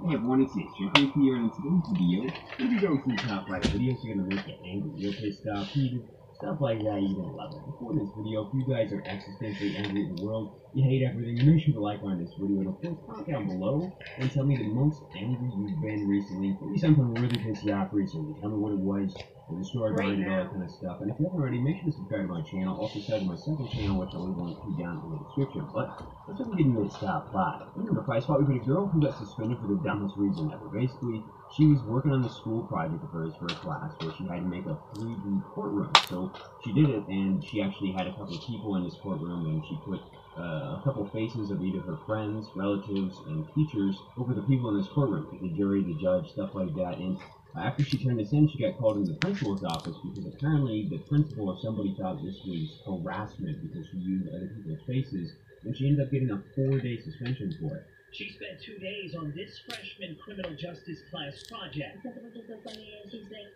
Hey everyone, it's Jake here, and in today's video, we're going to be going through top 5 videos that are going to make you angry, real pissed off, heated, stuff like that. You're going to love it. Before this video, if you guys are existentially angry at the world, you hate everything, make sure to like on this video, and of course, comment down below and tell me the most angry you've been recently. Maybe something really pissed you off recently. Tell me what it was, the story behind it, all that kind of stuff. And if you haven't already, make sure to subscribe to my channel. Also, subscribe to my second channel, which I'll leave a link to down in the description. But let's go get into the top 5. In number 5 spot, we put a girl who got suspended for the dumbest reason ever. Basically, she was working on the school project of hers for a class where she had to make a 3D courtroom. So she did it, and she actually had a couple of people in this courtroom, and she put a couple faces of either her friends, relatives, and teachers over the people in this courtroom, like the jury, the judge, stuff like that. And after she turned this in, she got called into the principal's office because apparently the principal or somebody thought this was harassment because she used other people's faces, and she ended up getting a 4-day suspension for it. She spent 2 days on this freshman criminal justice class project. The principal just looked at me and she's like,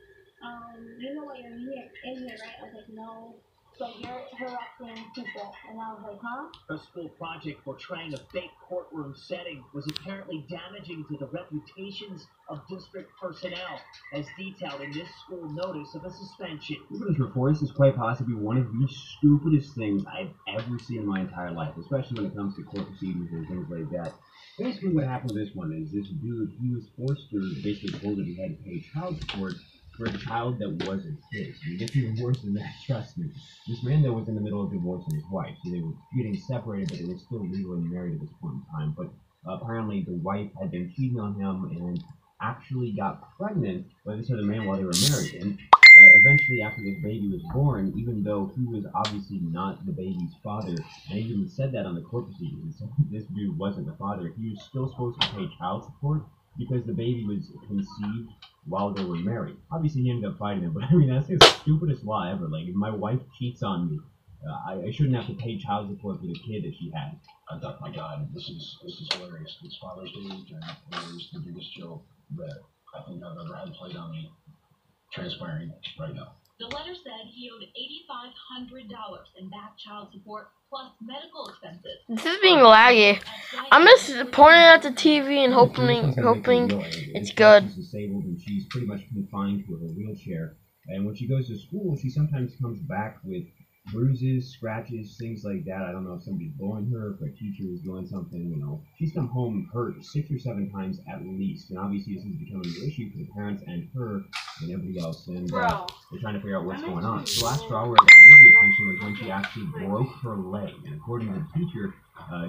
you know why you're in here, right? I was like, no. So you're harassing people. And I was like, huh? Her school project portraying a fake courtroom setting was apparently damaging to the reputations of district personnel, as detailed in this school notice of a suspension. Look at this report. This is quite possibly one of the stupidest things I've ever seen in my entire life, especially when it comes to court proceedings and things like that. Basically, what happened with this one is this dude, he was forced to, basically told that he had to pay child support for a child that wasn't his. And it gets even worse than that, trust me. This man, though, was in the middle of divorcing his wife, so they were getting separated, but they were still legally married at this point in time. But apparently, the wife had been cheating on him and actually got pregnant by this other man while they were married. And eventually, after this baby was born, even though he was obviously not the baby's father, and he even said that on the court proceedings, this dude wasn't the father, he was still supposed to pay child support because the baby was conceived while they were married. Obviously, he ended up fighting him, but I mean, that's the stupidest law ever. Like, if my wife cheats on me, I shouldn't have to pay child support for the kid that she had. I thought, my God, this is hilarious. It's Father's Day weekend. It was the biggest joke that I think I've ever had played on me, transpiring right now. The letter said he owed $8,500 in back child support plus medical expenses. This is being laggy. I'm just pointing at the TV and hoping it's good. She's disabled and she's pretty much confined to her wheelchair. And when she goes to school, she sometimes comes back with bruises, scratches, things like that. I don't know if somebody's blowing her, if a teacher is doing something, you know. She's come home hurt 6 or 7 times at least. And obviously this is becoming an issue for the parents and her and everybody else. And they're trying to figure out what's going on. The last straw where it got really attention was when she actually broke her leg. And according to the teacher,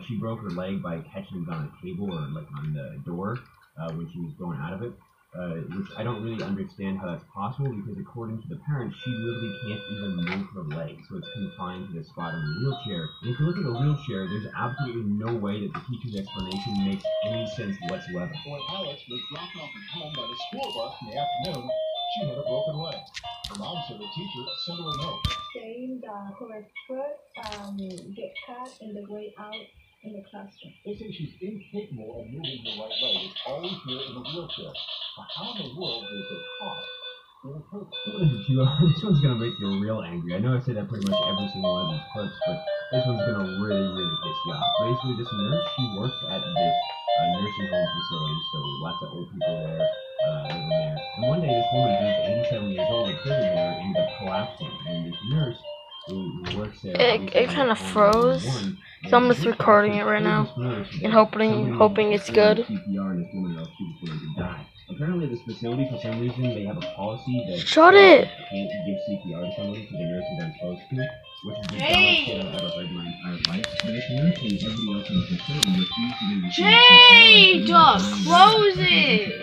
she broke her leg by catching it on a table or like on the door when she was going out of it. Which I don't really understand how that's possible because according to the parents, she literally can't even move her leg, so it's confined to the spot in the wheelchair. And if you look at a wheelchair, there's absolutely no way that the teacher's explanation makes any sense whatsoever. When Alex was dropped off at home by the school bus in the afternoon, she had a broken leg. Her mom said the teacher sent her a note saying that her foot get cut in the way out in the classroom. They say she's incapable of moving her right leg. It's always here in a wheelchair. But how in the world does it cost? This one's gonna make you real angry. I know I say that pretty much every single one of these clips, but this one's gonna really piss you off. Basically, this nurse, she works at this nursing home facility, so lots of old people there, living there. And one day, this woman who's 87 years old, like living there, ended up collapsing. And this nurse who works there, it kind of froze. So I'm just recording it right now and hoping it's good. Apparently, this facility, for some reason, they have a policy that Shut it! Can't give CPR to somebody, so the nurses aren't supposed to, which is the dumbest shit I've ever heard in my entire life. But this nurse and everybody else in the facility refused to give the Jay, just close it!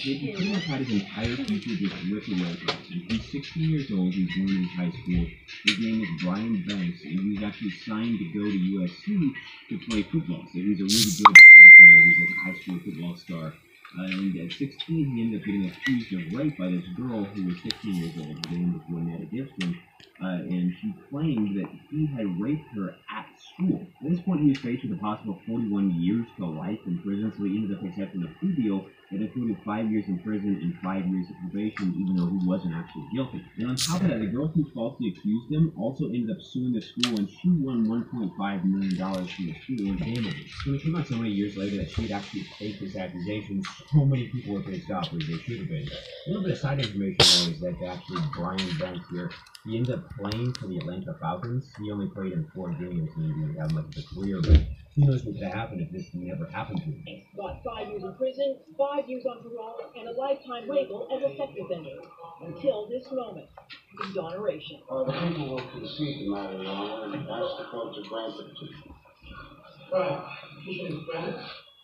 He pretty much had his entire future just ripped away from him. He's 16 years old, he's going in high school. His name is Brian Banks, and he was actually signed to go to USC to play football. So he's a really good football player. He's like a high school football star. And at 16, he ended up getting accused of rape by this girl who was 16 years old. Her name was Lynette Gibson. And she claimed that he had raped her at school. At this point, he was faced with a possible 41 years to life in prison, so he ended up accepting a plea deal that included 5 years in prison and 5 years of probation, even though he wasn't actually guilty. And on top of that, the girl who falsely accused him also ended up suing the school, and she won $1.5 million from the school in damages. When it came out so many years later that she had actually faked this accusation, so many people were pissed off, as they should have been. A little bit of side information, though, is that actually Brian Banks here, he ended up playing for the Atlanta Falcons. He only played in 4 games, and he didn't have much of a career, but who knows what could have happened if this never happened to him. Got 5 years in prison, 5 years on parole, and a lifetime label as a sex offender. Until this moment, exoneration. The people will concede the matter, Your Honor, and ask the court to grant the petition.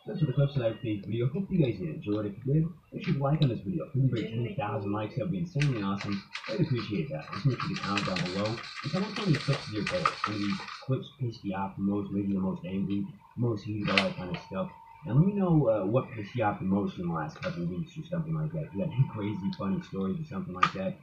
That's for the clips tonight of today's video. Hope you guys did enjoy it. If you did, make sure to like on this video. If we can break 10,000 likes, that would be insanely awesome. I'd appreciate that. Just make sure to comment down below. And tell me how many clips of your goals. Some of these clips pissed you off the most, maybe the most angry, most heated, all that kind of stuff. And let me know what pissed you off the most in the last couple of weeks or something like that. If you got any crazy, funny stories or something like that.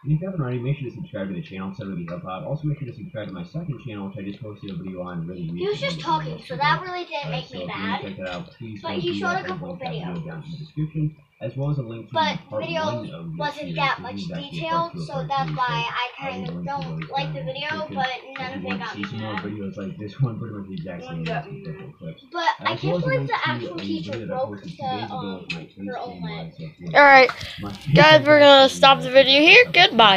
And if you haven't already, make sure to subscribe to the channel, so that really help out. Also, make sure to subscribe to my second channel, which I just posted a video on really recently. He was just talking, so that really didn't make me mad. Check that out, please. But he showed a couple videos. Down in the description, as well as a link to But part videos 1 of this wasn't series. that This much is actually detail, part 2 of so part that's 3, why so I kind of don't like the video, but none of it got me see some more mad. videos like this one, pretty much the exact same clips. But I As well can't as a believe link the to actual a teacher video that I broke posted 2 days ago the with my her Twitch own stream leg. live, so if you Alright, want- guys, we're gonna stop the video here. Goodbye.